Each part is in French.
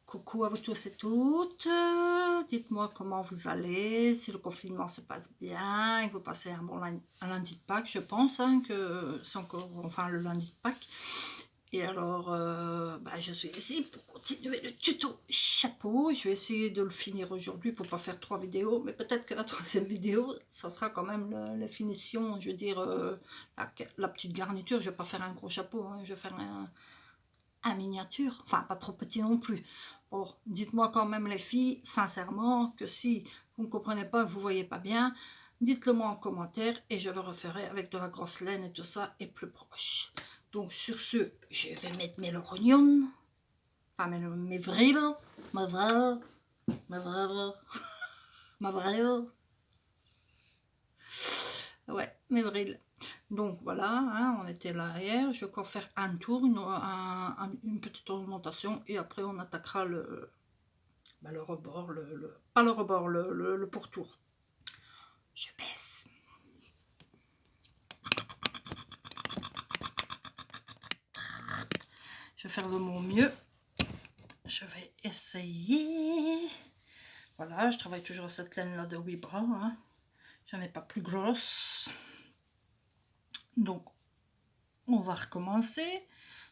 Coucou à vous tous et toutes, dites-moi comment vous allez, si le confinement se passe bien et que vous passez un bon lundi de Pâques, je pense hein, que c'est encore enfin le lundi de Pâques. Et alors, je suis ici pour continuer le tuto chapeau. Je vais essayer de le finir aujourd'hui pour pas faire 3 vidéos, mais peut-être que la troisième vidéo, ça sera quand même la finition, je veux dire, la petite garniture. Je vais pas faire un gros chapeau, hein, je vais faire un miniature, enfin pas trop petit non plus. Bon, dites-moi quand même les filles, sincèrement, que si vous ne comprenez pas, que vous voyez pas bien, dites-le moi en commentaire et je le referai avec de la grosse laine et tout ça et plus proche. Donc sur ce, je vais mettre mes lorognons, enfin mes vrils, ma vrille, ma vrille, ma vrille, ouais, mes vrils. Donc voilà, hein, on était là hier, je vais encore faire un tour, une petite augmentation et après on attaquera le rebord, pas le rebord, le pourtour. Je baisse. Je vais faire de mon mieux. Je vais essayer. Voilà, je travaille toujours cette laine-là de Wibra. Hein. Je n'en ai pas plus grosse. Donc, on va recommencer.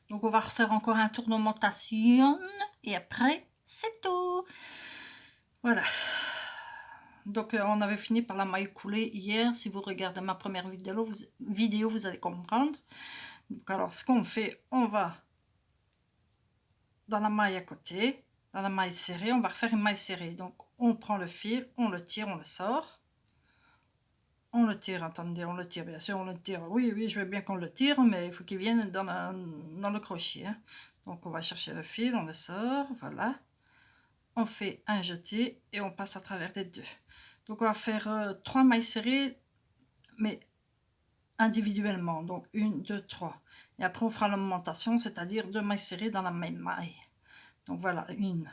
Donc, on va refaire encore un tour d'augmentation. Et après, c'est tout. Voilà. Donc, on avait fini par la maille coulée hier. Si vous regardez ma première vidéo, vous allez comprendre. Donc, alors, ce qu'on fait, on va dans la maille à côté, dans la maille serrée, on va refaire une maille serrée. Donc, on prend le fil, on le tire, on le sort. On le tire, attendez, on le tire, bien sûr, on le tire. Oui, oui, je veux bien qu'on le tire, mais il faut qu'il vienne dans le crochet. Hein. Donc, on va chercher le fil, on le sort, voilà. On fait un jeté et on passe à travers les deux. Donc, on va faire 3 mailles serrées, mais individuellement. Donc, 1, 2, 3. Et après, on fera l'augmentation, c'est-à-dire 2 mailles serrées dans la même maille. Donc, voilà, une.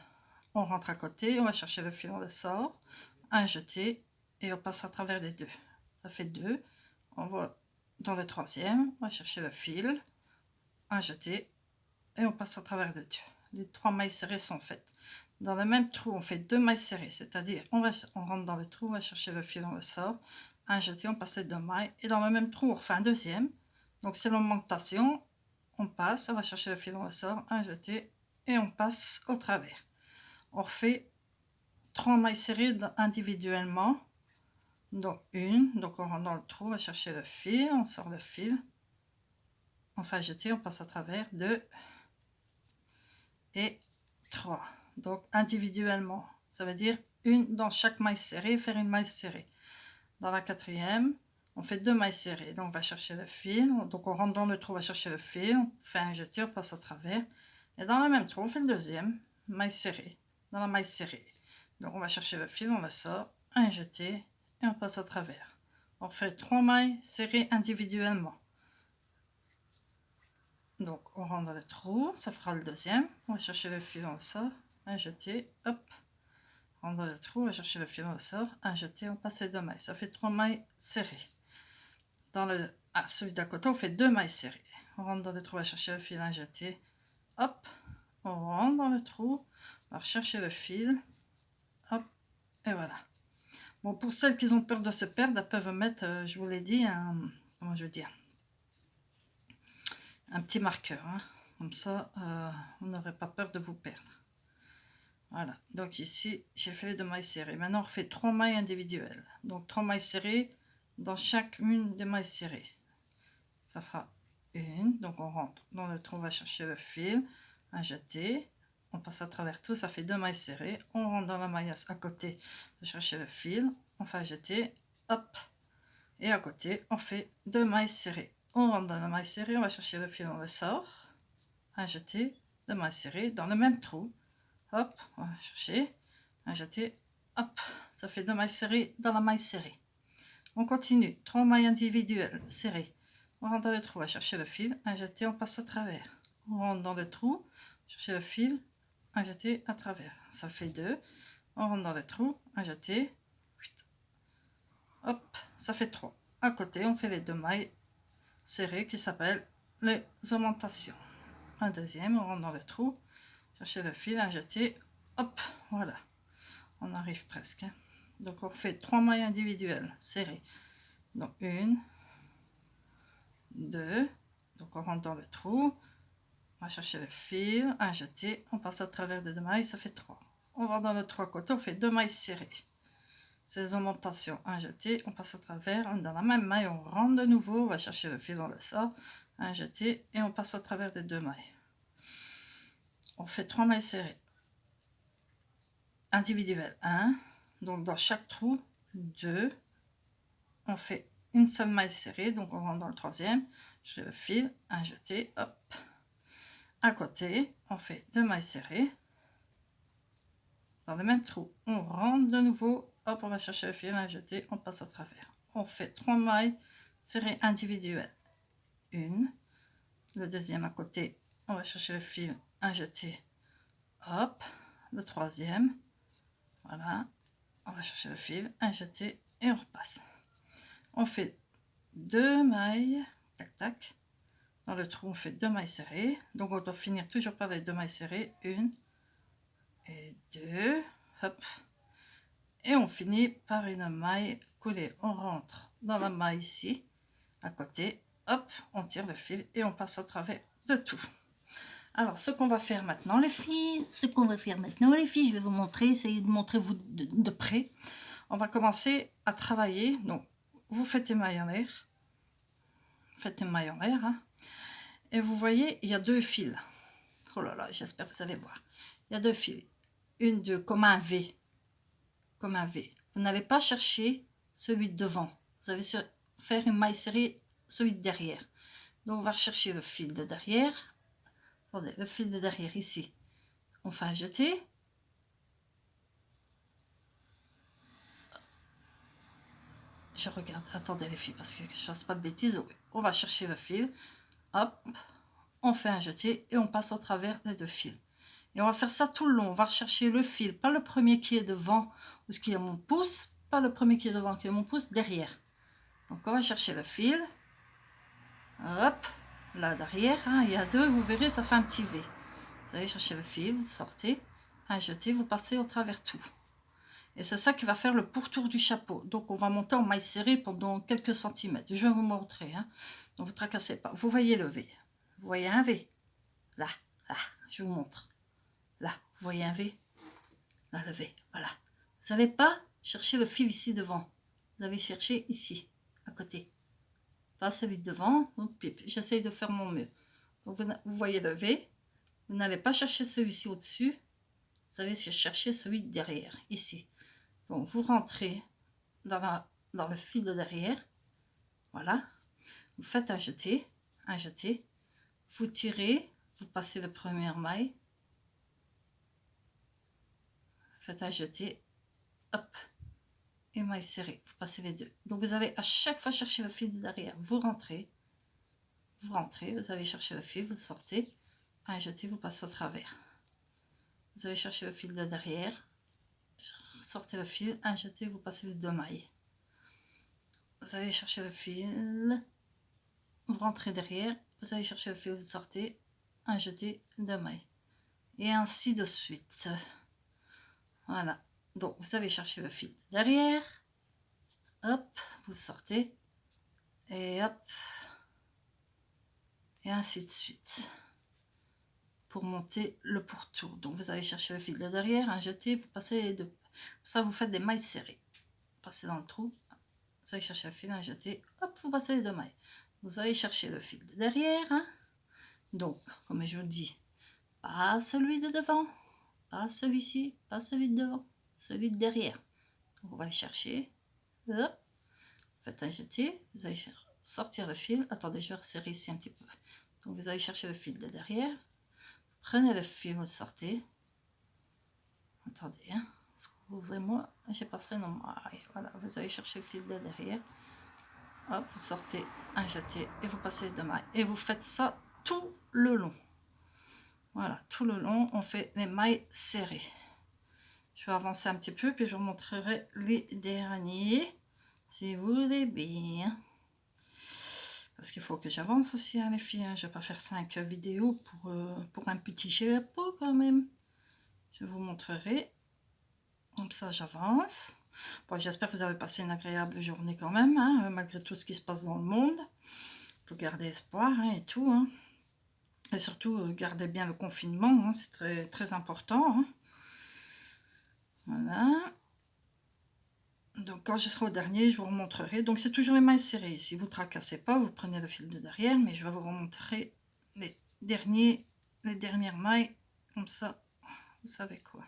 On rentre à côté, on va chercher le fil, on le sort, un jeté, et on passe à travers les deux. Ça fait 2. On va dans le troisième, on va chercher le fil, un jeté, et on passe à travers les deux. Les 3 mailles serrées sont faites. Dans le même trou, on fait 2 mailles serrées, c'est-à-dire on rentre dans le trou, on va chercher le fil, on le sort, un jeté, on passe les 2 mailles, et dans le même trou, on refait un deuxième. Donc c'est l'augmentation, on passe, on va chercher le fil, on le sort, un jeté, et on passe au travers. On refait 3 mailles serrées individuellement, donc une, donc on rentre dans le trou, on va chercher le fil, on sort le fil, on fait jeter, on passe à travers 2 et 3, donc individuellement, ça veut dire une dans chaque maille serrée, faire une maille serrée. Dans la quatrième, on fait 2 mailles serrées, donc on va chercher le fil, donc on rentre dans le trou, on va chercher le fil, on fait un jeté, on passe à travers, et dans le même trou, on fait le deuxième, maille serrée, dans la maille serrée. Donc on va chercher le fil, on le sort, un jeté et on passe à travers. On fait 3 mailles serrées individuellement. Donc on rentre dans le trou, ça fera le deuxième. On va chercher le fil, on le sort, un jeté, hop. On rentre dans le trou, on va chercher le fil, on le sort, un jeté, on passe les 2 mailles. Ça fait 3 mailles serrées. Dans celui d'à côté, on fait 2 mailles serrées. On rentre dans le trou, on va chercher le fil, un jeté, hop. On rentre dans le trou, on va rechercher le fil, hop, et voilà. Bon, pour celles qui ont peur de se perdre, elles peuvent mettre, je vous l'ai dit, comment je veux dire, un petit marqueur. Hein. Comme ça, vous n'aurez pas peur de vous perdre. Voilà, donc ici, j'ai fait les 2 mailles serrées. Maintenant, on refait 3 mailles individuelles. Donc, 3 mailles serrées dans chacune des mailles serrées. Ça fera une. Donc, on rentre dans le trou, on va chercher le fil, un jeté. On passe à travers tout, ça fait 2 mailles serrées. On rentre dans la maille à côté, on va chercher le fil, on fait un jeté, hop. Et à côté, on fait 2 mailles serrées. On rentre dans la maille serrée, on va chercher le fil, on le sort, un jeté, 2 mailles serrées dans le même trou. Hop, on va chercher, un jeté, hop. Ça fait 2 mailles serrées dans la maille serrée. On continue, 3 mailles individuelles serrées. On rentre dans le trou, on va chercher le fil, un jeté, on passe au travers. On rentre dans le trou, chercher le fil, un jeté à travers. Ça fait 2. On rentre dans le trou, un jeté, hop, ça fait 3. À côté, on fait les 2 mailles serrées qui s'appellent les augmentations. Un deuxième, on rentre dans le trou, chercher le fil, un jeté, hop, voilà, on arrive presque, hein. Donc on fait 3 mailles individuelles serrées, donc 1, 2, donc on rentre dans le trou, on va chercher le fil, un jeté, on passe à travers des 2 mailles, ça fait 3. On va dans le 3 côtés, on fait 2 mailles serrées, ces augmentations, un jeté, on passe à travers, dans la même maille, on rentre de nouveau, on va chercher le fil, on le sort, un jeté, et on passe à travers des 2 mailles. On fait 3 mailles serrées, individuelles, 1, donc dans chaque trou, 2, on fait une seule maille serrée, donc on rentre dans le 3e, je fais le fil, un jeté, hop, à côté, on fait 2 mailles serrées, dans le même trou, on rentre de nouveau, hop, on va chercher le fil, un jeté, on passe au travers, on fait 3 mailles serrées individuelles, 1, le 2e à côté, on va chercher le fil, un jeté, hop, le 3e, voilà, on va chercher le fil, un jeté, et on repasse. On fait 2 mailles, tac tac, dans le trou on fait 2 mailles serrées, donc on doit finir toujours par les 2 mailles serrées, 1 et 2, hop, et on finit par une maille coulée, on rentre dans la maille ici, à côté, hop, on tire le fil et on passe au travers de tout. Alors ce qu'on va faire maintenant les filles, je vais vous montrer, essayez de montrer vous de près. On va commencer à travailler, donc vous faites une maille en l'air, hein. Et vous voyez, il y a 2 fils. Oh là là, j'espère que vous allez voir. Il y a 2 fils. Une, 2, comme un V. Comme un V. Vous n'allez pas chercher celui de devant. Vous allez faire une maille serrée, celui de derrière. Donc on va rechercher le fil de derrière. Attendez, le fil de derrière ici. On fait un jeté. Je regarde, attendez les filles, parce que je ne fasse pas de bêtises. On va chercher le fil. Hop, on fait un jeté et on passe au travers des 2 fils. Et on va faire ça tout le long. On va rechercher le fil, pas le premier qui est devant ou ce qui est mon pouce, pas le premier qui est devant qui est mon pouce, derrière. Donc on va chercher le fil. Hop, là derrière, hein, il y a 2, vous verrez, ça fait un petit V. Vous allez chercher le fil, vous sortez, un jeté, vous passez au travers tout. Et c'est ça qui va faire le pourtour du chapeau. Donc on va monter en maille serrée pendant quelques centimètres. Je vais vous montrer, hein. Donc vous ne tracassez pas. Vous voyez le V. Vous voyez un V. Là, là, je vous montre. Là, vous voyez un V. Là, le V, voilà. Vous n'allez pas chercher le fil ici devant. Vous allez chercher ici, à côté. Pas celui de devant. J'essaye de faire mon mieux. Donc vous voyez le V. Vous n'allez pas chercher celui-ci au-dessus. Vous allez chercher celui de derrière, ici. Donc vous rentrez dans le fil de derrière. Voilà. Vous faites un jeté. Vous tirez. Vous passez la première maille. Faites un jeté. Hop. Et maille serrée, vous passez les 2. Donc vous allez à chaque fois chercher le fil de derrière, vous rentrez, vous allez chercher le fil, vous sortez, un jeté, vous passez au travers. Vous allez chercher le fil de derrière, sortez le fil, un jeté, vous passez les 2 mailles. Vous allez chercher le fil, vous rentrez derrière, vous allez chercher le fil, vous sortez, un jeté, 2 mailles. Et ainsi de suite. Voilà. Donc vous allez chercher le fil derrière, hop, vous sortez, et hop, et ainsi de suite pour monter le pourtour. Donc vous allez chercher le fil de derrière, un jeté, vous passez les 2. Ça vous faites des mailles serrées. Passez dans le trou, vous allez chercher le fil, un jeté, hop, vous passez les 2 mailles. Vous allez chercher le fil de derrière, hein. Donc comme je vous dis, pas celui de devant, pas celui-ci, pas celui de devant, celui de derrière. Donc on va le chercher, hop, faites un jeté, vous allez sortir le fil. Attendez, je vais resserrer ici un petit peu. Donc vous allez chercher le fil de derrière, prenez le fil, vous le sortez. Attendez, hein. Excusez-moi, j'ai passé une maille. Voilà, vous allez chercher le fil de derrière. Hop, vous sortez un jeté et vous passez les 2 mailles. Et vous faites ça tout le long. Voilà, tout le long, on fait les mailles serrées. Je vais avancer un petit peu, puis je vous montrerai les derniers, si vous voulez bien. Parce qu'il faut que j'avance aussi, hein, les filles. Hein. Je ne vais pas faire 5 vidéos pour un petit chapeau quand même. Je vais vous montrerai. Comme ça, j'avance. Bon, j'espère que vous avez passé une agréable journée quand même, hein, malgré tout ce qui se passe dans le monde. Il faut garder espoir, hein, et tout. Hein. Et surtout, gardez bien le confinement, hein, c'est très, très important. Hein. Voilà. Donc, quand je serai au dernier, je vous remontrerai. Donc, c'est toujours les mailles serrées. Si vous ne tracassez pas, vous prenez le fil de derrière, mais je vais vous remontrer les dernières mailles. Comme ça, vous savez quoi.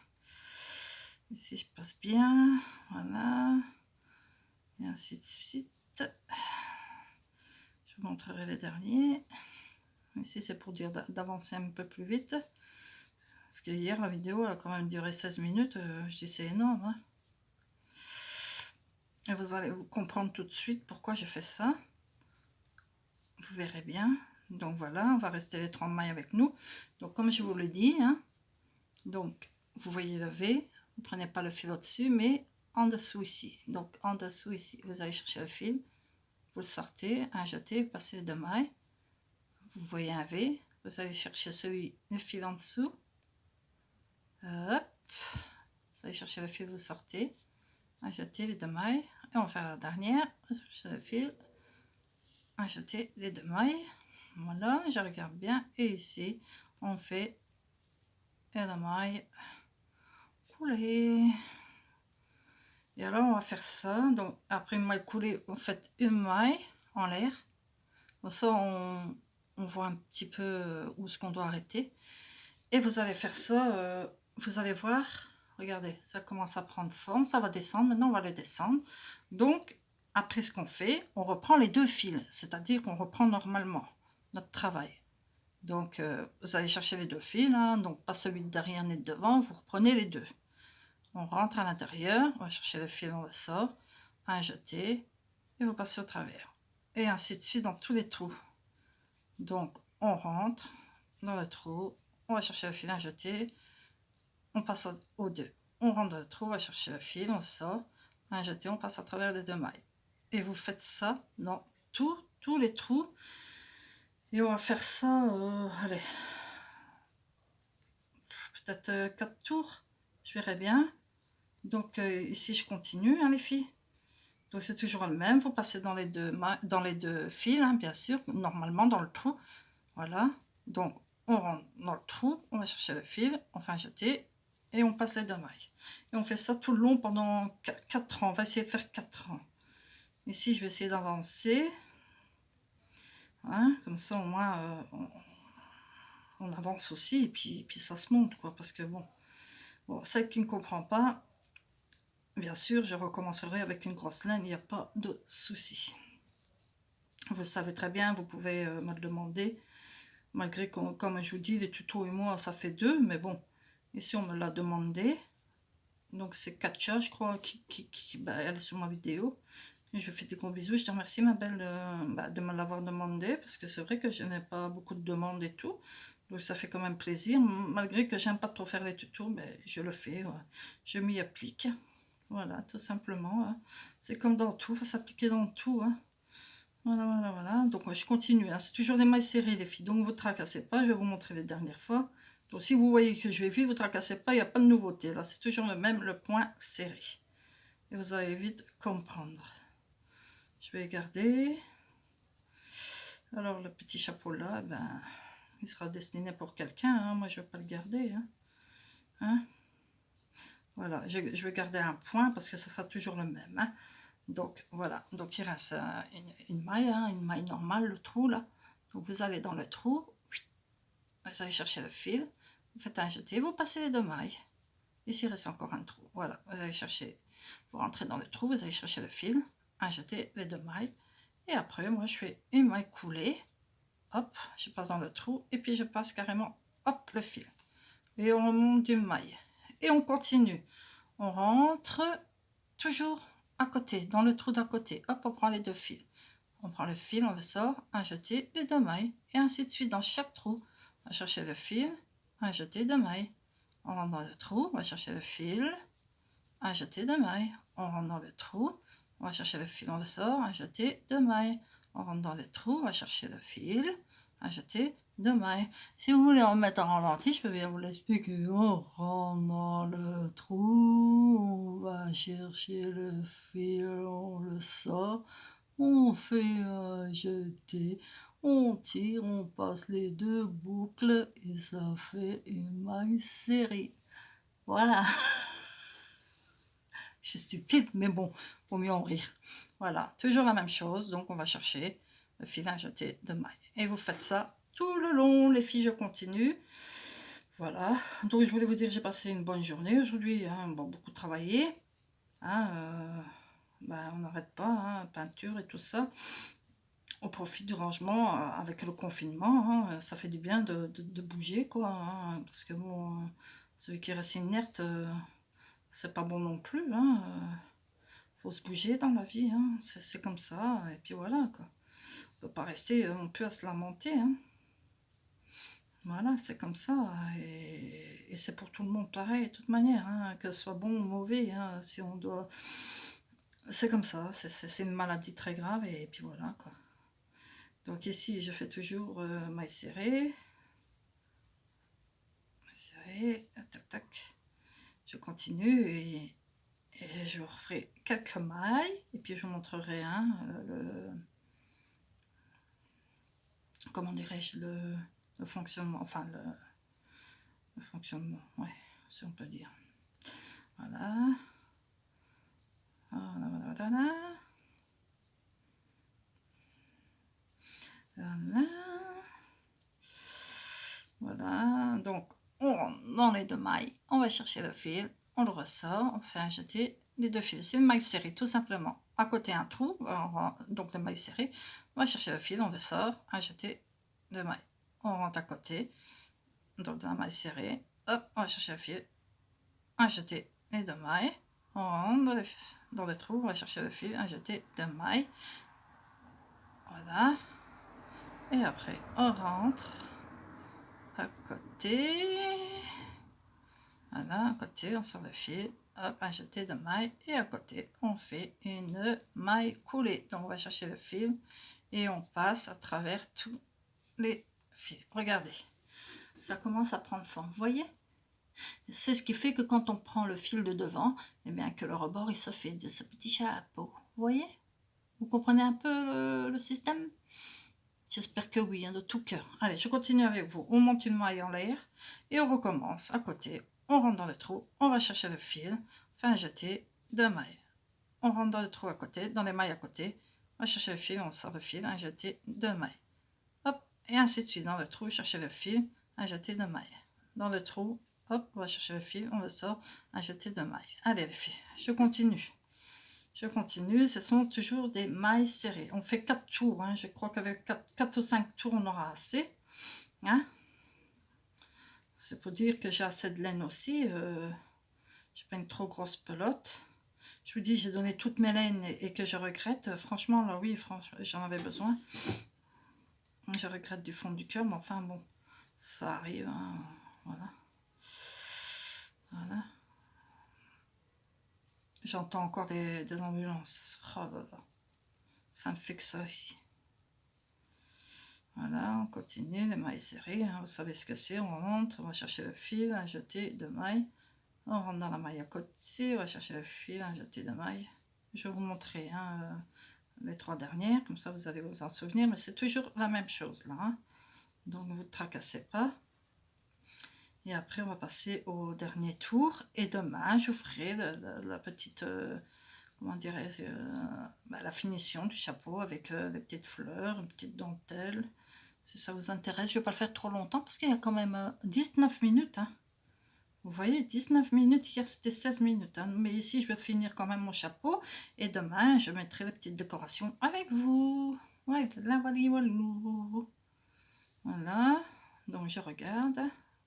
Ici, je passe bien. Voilà. Et ainsi de suite. Je vous montrerai les derniers. Ici, c'est pour dire d'avancer un peu plus vite. Parce que hier, la vidéo a quand même duré 16 minutes. Je dis, c'est énorme. Hein. Et vous allez vous comprendre tout de suite pourquoi je fais ça. Vous verrez bien. Donc voilà, on va rester les 3 mailles avec nous. Donc comme je vous l'ai dit, hein, donc vous voyez le V, vous ne prenez pas le fil au-dessus, mais en dessous ici. Donc en dessous ici, vous allez chercher le fil, vous le sortez, un jeté, vous passez les 2 mailles. Vous voyez un V, vous allez chercher le fil en dessous. Hop, vous allez chercher le fil, vous sortez, un jeté, les 2 mailles. Et on va faire la dernière, vous cherchez le fil, un jeté, les 2 mailles. Voilà, je regarde bien. Et ici, on fait la maille coulée. Et alors, on va faire ça. Donc, après une maille coulée, vous faites une maille en l'air. Comme ça, on voit un petit peu où ce qu'on doit arrêter. Et vous allez faire ça, vous allez voir. Regardez, ça commence à prendre forme. Ça va descendre. Maintenant, on va le descendre. Donc, après ce qu'on fait, on reprend les 2 fils. C'est-à-dire qu'on reprend normalement notre travail. Donc, vous allez chercher les 2 fils, hein, donc pas celui de derrière ni de devant, vous reprenez les 2. On rentre à l'intérieur, on va chercher le fil, on le sort, un jeté, et vous passez au travers. Et ainsi de suite dans tous les trous. Donc, on rentre dans le trou, on va chercher le fil, un jeté, on passe aux 2. On rentre dans le trou, on va chercher le fil, on sort, un jeté, on passe à travers les 2 mailles. Et vous faites ça dans tous les trous. Et on va faire ça, allez, peut-être 4 tours, je verrai bien. Donc ici je continue, hein, les filles. Donc c'est toujours le même, vous passez dans les deux fils, hein, bien sûr, normalement dans le trou. Voilà, donc on rentre dans le trou, on va chercher le fil, on fait un jeté et on passe les 2 mailles. Et on fait ça tout le long pendant 4 ans, on va essayer de faire 4 ans. Ici je vais essayer d'avancer. Hein, comme ça au moins on avance aussi et puis ça se monte, quoi, parce que bon, celle qui ne comprend pas, bien sûr je recommencerai avec une grosse laine, il n'y a pas de souci. Vous le savez très bien, vous pouvez me le demander, malgré que, comme je vous dis, les tutos et moi ça fait 2, mais bon, ici on me l'a demandé. Donc c'est Katja, je crois, elle est sur ma vidéo. Et je vous fais des gros bisous. Je te remercie, ma belle, de me l'avoir demandé, parce que c'est vrai que je n'ai pas beaucoup de demandes et tout. Donc ça fait quand même plaisir. Malgré que j'aime pas trop faire les tutos, mais je le fais. Ouais. Je m'y applique. Voilà, tout simplement. Hein. C'est comme dans tout, il faut s'appliquer dans tout. Hein. Voilà, voilà, voilà. Donc je continue. Hein. C'est toujours des mailles serrées, les filles. Donc vous ne tracassez pas. Je vais vous montrer les dernières fois. Donc si vous voyez que je vais vite, vous ne tracassez pas. Il n'y a pas de nouveauté. Là, c'est toujours le même, le point serré. Et vous allez vite comprendre. Je vais garder. Alors le petit chapeau là, ben, il sera destiné pour quelqu'un. Hein. Moi, je ne vais pas le garder. Hein. Hein? Voilà, je vais garder un point parce que ça sera toujours le même. Hein. Donc voilà, donc il reste une maille, hein, une maille normale, le trou là. Donc vous allez dans le trou, vous allez chercher le fil, vous faites un jeté, vous passez les 2 mailles. Ici il reste encore un trou. Voilà, vous allez chercher, vous rentrez dans le trou, vous allez chercher le fil, un jeté, les 2 mailles. Et après, moi je fais une maille coulée, hop, je passe dans le trou et puis je passe carrément, hop, le fil. Et on remonte d'une maille. Et on continue. On rentre toujours à côté, dans le trou d'à côté. Hop, on prend les 2 fils. On prend le fil, on le sort, un jeté, les 2 mailles. Et ainsi de suite dans chaque trou. On va chercher le fil, un jeté, 2 mailles. On rentre dans le trou, on va chercher le fil, un jeté, 2 mailles. On rentre dans le trou, on va chercher le fil, on le sort, un jeté, 2 mailles. On rentre dans le trou, on va chercher le fil, un jeté, de mailles. Si vous voulez en mettre en ralenti, je peux bien vous l'expliquer. On rentre dans le trou, on va chercher le fil, on le sort, on fait un jeté, on tire, on passe les deux boucles et ça fait une maille serrée. Voilà. Je suis stupide, mais bon, vaut mieux en rire. Voilà, toujours la même chose. Donc, on va chercher le fil à jeter de maille. Et vous faites ça tout le long, les filles, je continue. Voilà, donc je voulais vous dire, j'ai passé une bonne journée aujourd'hui. Hein, bon, beaucoup travaillé. Hein, on n'arrête pas, hein, peinture et tout ça. Au profit du rangement, avec le confinement, hein, ça fait du bien de bouger, quoi. Hein, parce que bon, celui qui reste inerte, c'est pas bon non plus. Hein, faut se bouger dans la vie, hein, c'est comme ça, et puis voilà, quoi. On peut pas rester non plus à se lamenter, hein. Voilà, c'est comme ça, et c'est pour tout le monde pareil, de toute manière, hein, que ce soit bon ou mauvais, hein, si on doit... C'est comme ça, c'est une maladie très grave, et puis voilà, quoi. Donc ici, je fais toujours maille serrée, tac, tac. Je continue, et je referai quelques mailles, et puis je vous montrerai comment dirais-je, le fonctionnement, enfin le fonctionnement, ouais, si on peut dire. Voilà. Voilà. Voilà. Voilà. Donc, on rentre dans les deux mailles, on va chercher le fil, on le ressort, on fait un jeté les deux fils. C'est une maille serrée, tout simplement. À côté, un trou, donc de maille serrée. On va chercher le fil, on le sort, un jeté de maille. On rentre à côté, donc de la maille serrée. Hop, on va chercher le fil, un jeté et deux mailles. On rentre dans le trou, on va chercher le fil, un jeté de mailles. Voilà. Et après, on rentre à côté. Voilà, à côté, on sort le fil. Hop, un jeté de maille. Et à côté, on fait une maille coulée. Donc, on va chercher le fil et on passe à travers tous les fils. Regardez, ça commence à prendre forme. Vous voyez? C'est ce qui fait que quand on prend le fil de devant, eh bien que le rebord, il se fait de ce petit chapeau. Vous voyez? Vous comprenez un peu le système? J'espère que oui, hein, de tout cœur. Allez, je continue avec vous. On monte une maille en l'air et on recommence à côté. On rentre dans le trou, on va chercher le fil, fait un jeté, deux mailles. On rentre dans le trou à côté, dans les mailles à côté, on va chercher le fil, on sort le fil, un jeté, deux mailles. Hop, et ainsi de suite. Dans le trou, chercher le fil, un jeté, deux mailles. Dans le trou, hop, on va chercher le fil, on le sort, un jeté, deux mailles. Allez les filles, je continue. Je continue, ce sont toujours des mailles serrées. On fait 4 tours, hein. Je crois qu'avec 4 ou 5 tours, on aura assez. Hein. C'est pour dire que j'ai assez de laine aussi. J'ai pas une trop grosse pelote. Je vous dis, j'ai donné toutes mes laines et que je regrette. Franchement, là oui, franchement, j'en avais besoin. Je regrette du fond du cœur, mais enfin bon, ça arrive. Hein. Voilà. Voilà. J'entends encore des ambulances. Oh là là. Ça me fait que ça aussi. Voilà, on continue, les mailles serrées, hein, vous savez ce que c'est, on rentre, on va chercher le fil, un jeté de mailles, on rentre dans la maille à côté, on va chercher le fil, un jeté de mailles. Je vais vous montrer hein, les 3 dernières, comme ça vous allez vous en souvenir, mais c'est toujours la même chose là, hein. Donc ne vous tracassez pas. Et après on va passer au dernier tour, et demain je vous ferai la petite... comment dirais-je, la finition du chapeau avec les petites fleurs, une petite dentelle. Si ça vous intéresse, je ne vais pas le faire trop longtemps parce qu'il y a quand même 19 minutes. Hein. Vous voyez, 19 minutes, hier c'était 16 minutes. Hein. Mais ici, je vais finir quand même mon chapeau. Et demain, je mettrai la petite décoration avec vous. Ouais, là, voilà. Voilà. Donc, je regarde.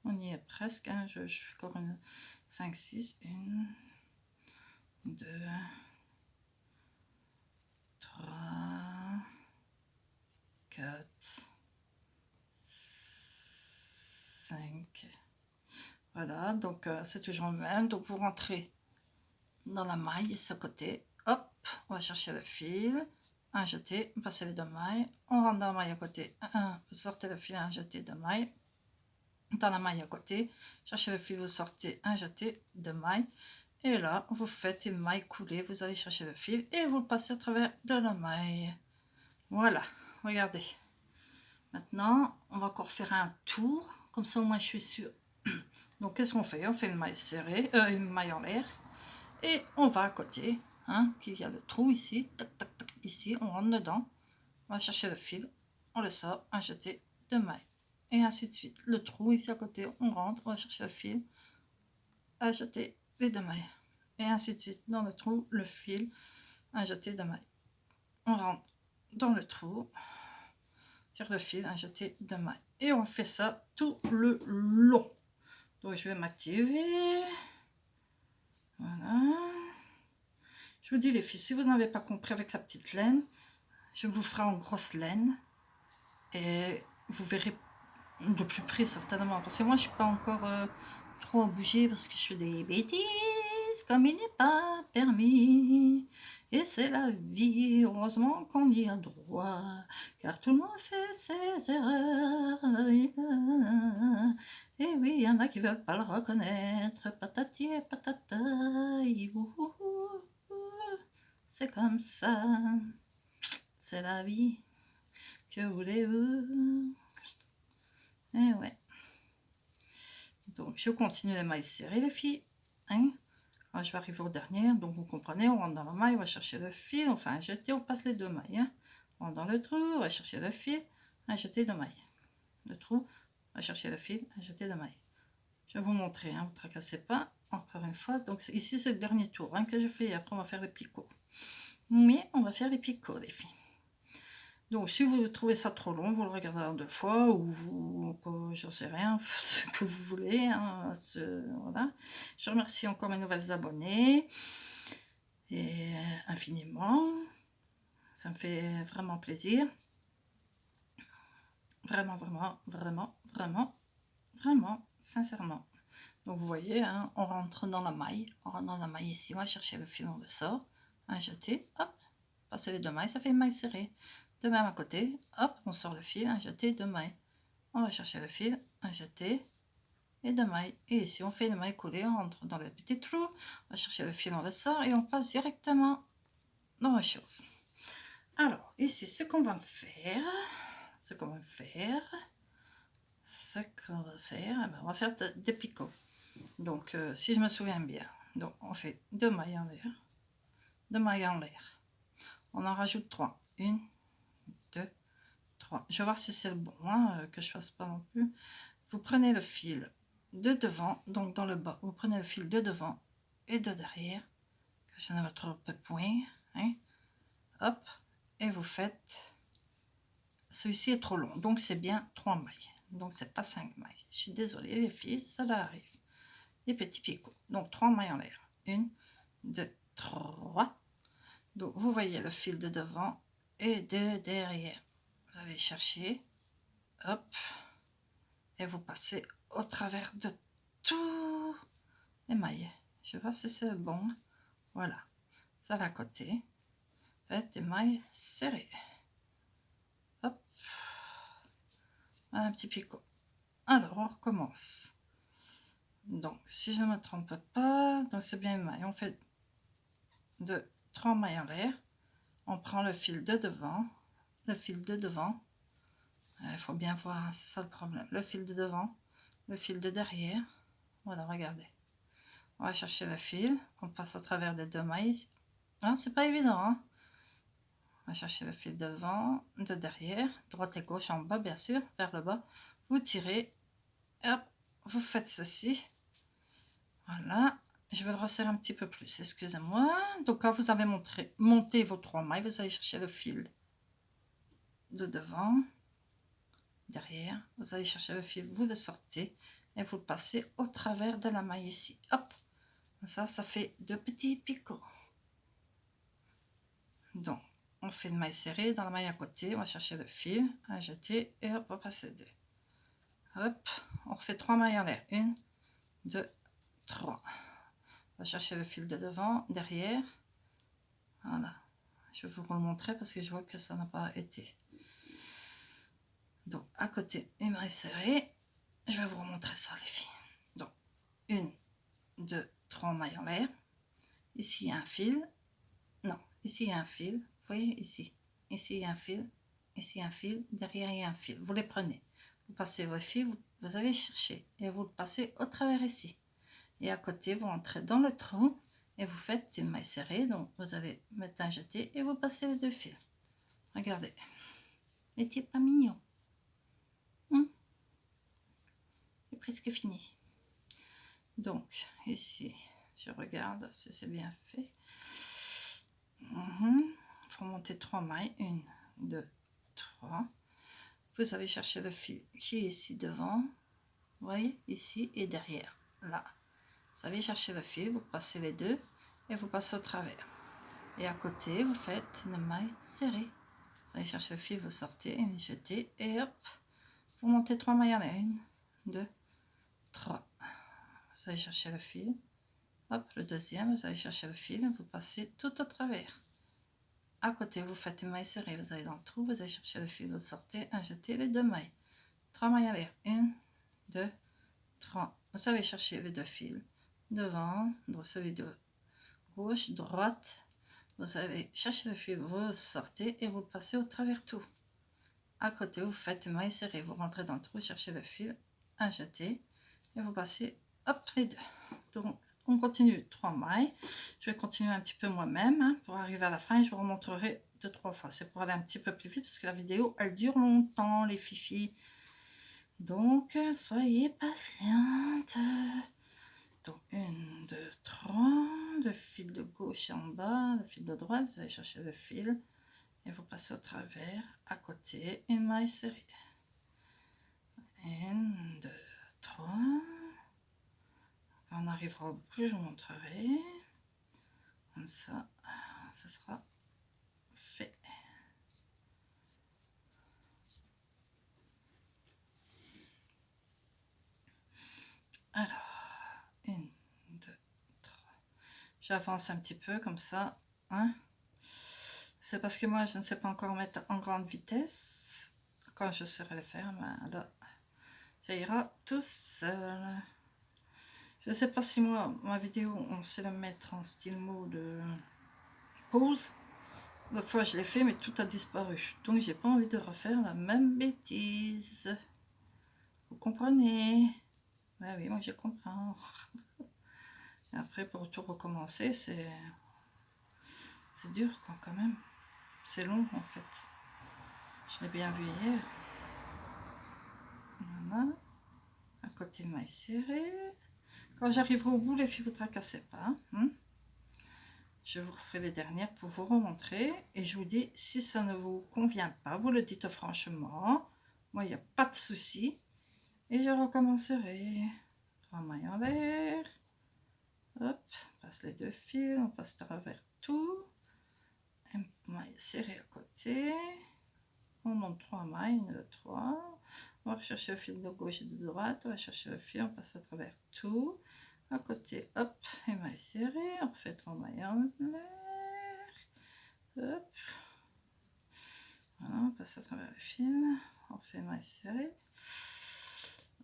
On y est presque. Hein. Je fais encore une 5, 6, 1, 2, 3, 4, 5. Voilà, donc c'est toujours le même. Donc vous rentrez dans la maille, ce côté. Hop, on va chercher le fil. un jeté, vous passez les 2 mailles, on rentre dans la maille à côté, un, vous sortez le fil, un jeté, 2 mailles, dans la maille à côté, cherchez le fil, vous sortez, un jeté, 2 mailles, et là, vous faites une maille coulée, vous allez chercher le fil, et vous le passez à travers de la maille. Voilà, regardez. Maintenant, on va encore faire un tour, comme ça au moins je suis sûre. Donc, qu'est-ce qu'on fait? On fait une maille serrée, une maille en l'air, et on va à côté, hein, qu'il y a le trou ici, tac, tac, tac, ici, on rentre dedans, on va chercher le fil, on le sort, un jeté, 2 mailles, et ainsi de suite. Le trou ici à côté, on rentre, on va chercher le fil, un jeté, les 2 mailles, et ainsi de suite. Dans le trou, le fil, un jeté, 2 mailles, on rentre dans le trou, tire le fil, un jeté, 2 mailles, et on fait ça tout le long. Donc je vais m'activer, voilà. Je vous dis les filles, si vous n'avez pas compris avec la petite laine, je vous ferai en grosse laine et vous verrez de plus près certainement, parce que moi je suis pas encore trop bougée parce que je fais des bêtises comme il n'est pas permis, et c'est la vie, heureusement qu'on y a droit, car tout le monde fait ses erreurs, et oui, il y en a qui veulent pas le reconnaître, patati et patata, c'est comme ça, c'est la vie, que voulez-vous? Et ouais. Donc, je continue les mailles serrées, les filles. Hein? Quand je vais arriver au dernier, donc vous comprenez, on rentre dans la maille, on va chercher le fil, on fait un jeté, on passe les 2 mailles. Hein? On rentre dans le trou, on va chercher le fil, un jeté, 2 mailles. Le trou, on va chercher le fil, un jeté, 2 mailles. Je vais vous montrer, hein, vous ne tracassez pas, encore une fois. Donc, ici, c'est le dernier tour hein, que je fais, et après, on va faire les picots. Mais on va faire les picots, les filles. Donc, si vous trouvez ça trop long, vous le regardez en 2 fois, ou vous, j'en sais rien, ce que vous voulez. Hein, voilà. Je remercie encore mes nouvelles abonnées, et infiniment. Ça me fait vraiment plaisir. Vraiment, vraiment, vraiment, vraiment, vraiment, sincèrement. Donc, vous voyez, hein, on rentre dans la maille. On rentre dans la maille ici, on va chercher le fil, on le sort. Un jeté, hop, passer les 2 mailles, ça fait une maille serrée. De même à côté, hop, on sort le fil, un jeté, 2 mailles. On va chercher le fil, un jeté et 2 mailles. Et ici, on fait une maille coulée, on rentre dans le petit trou, on va chercher le fil, on le sort et on passe directement dans la chose. Alors, ici, ce qu'on va faire, on va faire des picots. Donc, si je me souviens bien, donc on fait 2 mailles en l'air, 2 mailles en l'air. On en rajoute 3. 1, 2, 3. Je vais voir si c'est le bon, hein, que je fasse pas non plus. Vous prenez le fil de devant, donc dans le bas, vous prenez le fil de devant et de derrière, que je n'ai votre point, hein, hop, et vous faites, celui-ci est trop long, donc c'est bien 3 mailles, donc c'est pas 5 mailles. Je suis désolée les filles, ça arrive. Des petits picots, donc 3 mailles en l'air, 1, 2, 3. Donc vous voyez le fil de devant et de derrière. Vous allez chercher, hop, et vous passez au travers de tout les mailles. Je vais voir si c'est bon. Voilà, ça va à côté. Faites des mailles serrées. Hop, un petit picot. Alors on recommence. Donc si je ne me trompe pas, donc c'est bien une maille. On fait 3 mailles en l'air. On prend le fil de devant. Le fil de devant. Il faut bien voir, hein, c'est ça le problème. Le fil de devant, le fil de derrière. Voilà, regardez. On va chercher le fil, qu'on passe au travers des 2 mailles. Hein, c'est pas évident. Hein. On va chercher le fil devant, de derrière, droite et gauche en bas, bien sûr, vers le bas. Vous tirez, hop, vous faites ceci. Voilà. Je vais le resserrer un petit peu plus, excusez-moi. Donc, quand vous avez monté vos 3 mailles, vous allez chercher le fil de devant, derrière. Vous allez chercher le fil, vous le sortez et vous le passez au travers de la maille ici. Hop. Ça fait 2 petits picots. Donc, on fait une maille serrée dans la maille à côté. On va chercher le fil, un jeté et hop, on va passer 2. Hop, on refait 3 mailles en l'air. 1, 2, 3. On va chercher le fil de devant, derrière. Voilà. Je vais vous le montrer parce que je vois que ça n'a pas été. Donc, à côté, une maille serrée. Je vais vous remontrer ça, les filles. Donc, 1, 2, 3 mailles en l'air. Ici, il y a un fil. Non, ici, il y a un fil. Vous voyez, ici. Ici, il y a un fil. Ici, il y a un fil. Derrière, il y a un fil. Vous les prenez. Vous passez vos fils, vous allez chercher. Et vous le passez au travers ici. Et à côté, vous entrez dans le trou. Et vous faites une maille serrée. Donc, vous allez mettre un jeté et vous passez les 2 fils. Regardez. N'est-il pas mignon? C'est presque fini. Donc, ici, je regarde si c'est bien fait. Il faut monter 3 mailles. 1, 2, 3. Vous allez chercher le fil qui est ici devant. Vous voyez, ici et derrière. Là. Vous allez chercher le fil, vous passez les 2 et vous passez au travers. Et à côté, vous faites une maille serrée. Vous allez chercher le fil, vous sortez, une jetez et hop, vous montez 3 mailles en l'air. 1, 2, 3. Vous allez chercher le fil. Hop, le deuxième, vous allez chercher le fil, vous passez tout au travers. À côté, vous faites une maille serrée, vous allez dans le trou, vous allez chercher le fil, vous sortez, injetez les 2 mailles. 3 mailles à l'air. 1, 2, 3. Vous allez chercher les 2 fils. Devant, dans celui de gauche, droite. Vous allez chercher le fil, vous sortez et vous passez au travers tout. À côté, vous faites une maille serrée, vous rentrez dans le trou, cherchez le fil, injetez et vous passez, hop, les 2. Donc, on continue 3 mailles. Je vais continuer un petit peu moi-même pour arriver à la fin et je vous remontrerai 2-3 fois. C'est pour aller un petit peu plus vite parce que la vidéo elle dure longtemps, les filles. Donc soyez patientes. Donc 1, 2, 3. Le fil de gauche en bas, le fil de droite. Vous allez chercher le fil et vous passez au travers. À côté, une maille serrée. 1, 2, 3. Quand on arrivera au bout, je vous montrerai. Comme ça sera fait. Alors, 1, 2, 3. J'avance un petit peu comme ça. Hein? C'est parce que moi, je ne sais pas encore mettre en grande vitesse. Quand je saurai le faire, alors, ça ira tout seul. Je ne sais pas si moi, ma vidéo, on sait la mettre en style mode pause. L'autre fois, je l'ai fait, mais tout a disparu. Donc, j'ai pas envie de refaire la même bêtise. Vous comprenez? Ouais, oui, moi, je comprends. Et après, pour tout recommencer, c'est dur, quoi, quand même. C'est long, en fait. Je l'ai bien vu hier. Voilà. À côté, maille serrée. Quand j'arriverai au bout, les filles, vous ne tracassez pas. Hein? Je vous referai les dernières pour vous remontrer. Et je vous dis, si ça ne vous convient pas, vous le dites franchement. Moi, il n'y a pas de souci. Et je recommencerai. 3 mailles en l'air. Hop, on passe les 2 fils. On passe à travers tout. Une maille serrée à côté. On monte 3 mailles. 1, 2, 3. On va chercher le fil de gauche et de droite. On va chercher le fil. On passe à travers tout. À côté, hop, une maille serrée, on refait 3 mailles en l'air, hop, voilà, on passe à travers le fil, on fait une maille serrée,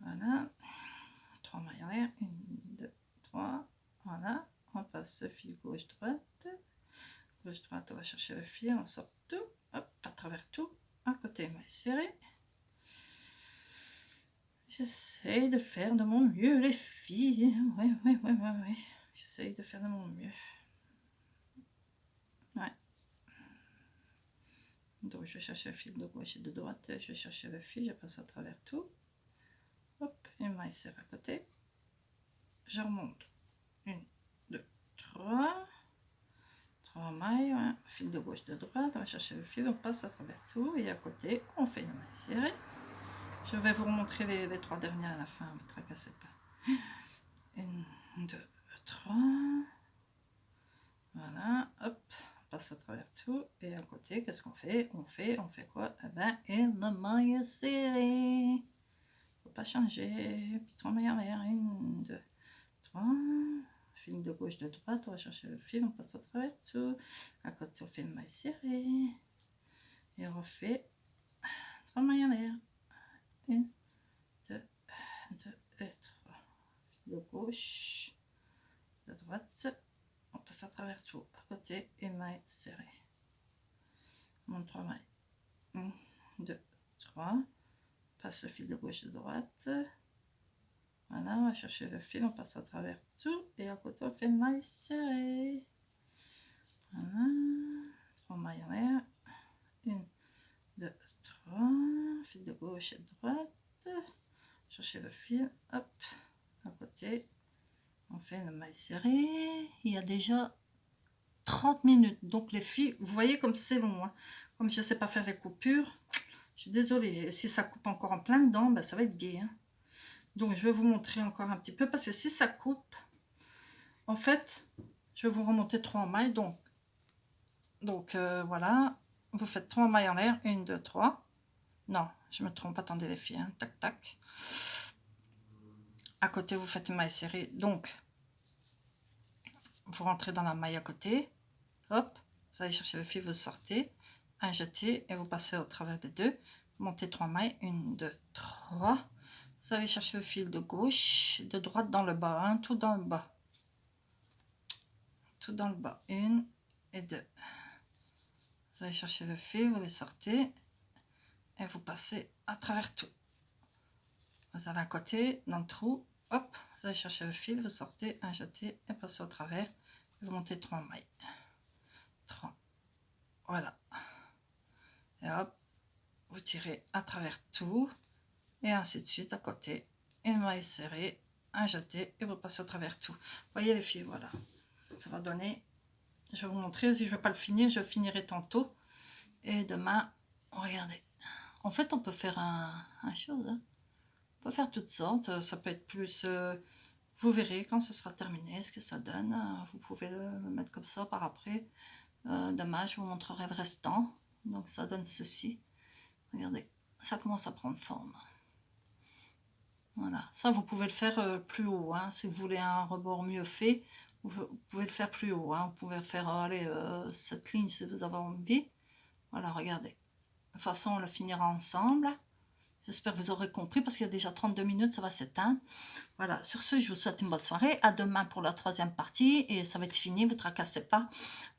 voilà, 3 mailles en l'air, 1, 2, 3, voilà, on passe ce fil gauche-droite, gauche-droite, on va chercher le fil, on sort tout, hop, à travers tout, à côté, une maille serrée. J'essaye de faire de mon mieux, les filles. Oui. J'essaye de faire de mon mieux. Ouais. Donc, je cherche le fil de gauche et de droite. Je cherche le fil, je passe à travers tout. Hop, une maille serrée à côté. Je remonte. 1, 2, 3. 3 mailles. Ouais. Fil de gauche, de droite. On va chercher le fil, on passe à travers tout. Et à côté, on fait une maille serrée. Je vais vous remontrer les 3 dernières à la fin, ne vous tracassez pas. 1, 2, 3. Voilà, hop, on passe à travers tout. Et à côté, qu'est-ce qu'on fait? On fait quoi? Eh ben, une maille serrée. Faut pas changer. Puis 3 mailles en l'air. 1, 2, 3. fil de gauche, de droite, on va chercher le fil, on passe au travers tout. À côté, on fait une maille serrée. Et on refait 3 mailles en l'air. 1, 2, 2 et 3. Fil de gauche, de droite, on passe à travers tout. À côté, une maille serrée. On monte 3 mailles. 1, 2, 3. Passe le fil de gauche, de droite. Voilà, on va chercher le fil, on passe à travers tout. Et à côté, on fait une maille serrée. Voilà. 3 mailles en l'air. 1, 2, 3. Fil de gauche et de droite. Chercher le fil. Hop. À côté. On fait une maille serrée. Il y a déjà 30 minutes. Donc les filles, vous voyez comme c'est long. Hein. Comme je ne sais pas faire les coupures. Je suis désolée. Si ça coupe encore en plein dedans, ben, ça va être gai. Hein. Donc je vais vous montrer encore un petit peu. Parce que si ça coupe, en fait, je vais vous remonter 3 mailles. Donc voilà. Vous faites 3 mailles en l'air. 1, 2, 3. Non, je me trompe. Attendez les filles. Hein. Tac, tac. À côté, vous faites une maille serrée. Donc, vous rentrez dans la maille à côté. Hop. Vous allez chercher le fil, vous sortez. Un jeté et vous passez au travers des deux. Montez 3 mailles. 1, 2, 3. Vous allez chercher le fil de gauche, de droite dans le bas. Hein, tout dans le bas. Tout dans le bas. 1 et 2. Vous allez chercher le fil, vous les sortez. Et vous passez à travers tout. Vous allez à côté, dans le trou. Hop. Vous allez chercher le fil, vous sortez, un jeté et passez au travers. Vous montez 3 mailles. 3. Voilà. Et hop. Vous tirez à travers tout. Et ainsi de suite à côté. Une maille serrée, un jeté et vous passez au travers tout. Voyez les filles, voilà. Ça va donner. Je vais vous montrer. Si je ne vais pas le finir, je le finirai tantôt. Et demain, regardez. En fait, on peut faire un chose. Hein. On peut faire toutes sortes. Ça peut être plus... vous verrez quand ce sera terminé ce que ça donne. Vous pouvez le mettre comme ça par après. Demain, je vous montrerai le restant. Donc, ça donne ceci. Regardez, ça commence à prendre forme. Voilà, ça vous pouvez le faire plus haut. Hein. Si vous voulez un rebord mieux fait, vous pouvez le faire plus haut. Hein. Vous pouvez faire allez, cette ligne si vous avez envie. Voilà, regardez. De toute façon, on le finira ensemble. J'espère que vous aurez compris parce qu'il y a déjà 32 minutes, ça va s'éteindre. Voilà, sur ce, je vous souhaite une bonne soirée. À demain pour la 3e partie et ça va être fini, ne vous tracassez pas.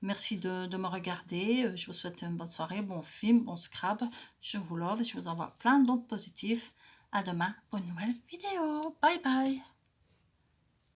Merci de me regarder. Je vous souhaite une bonne soirée, bon film, bon scrap. Je vous love, je vous envoie plein d'ondes positifs. À demain pour une nouvelle vidéo. Bye bye.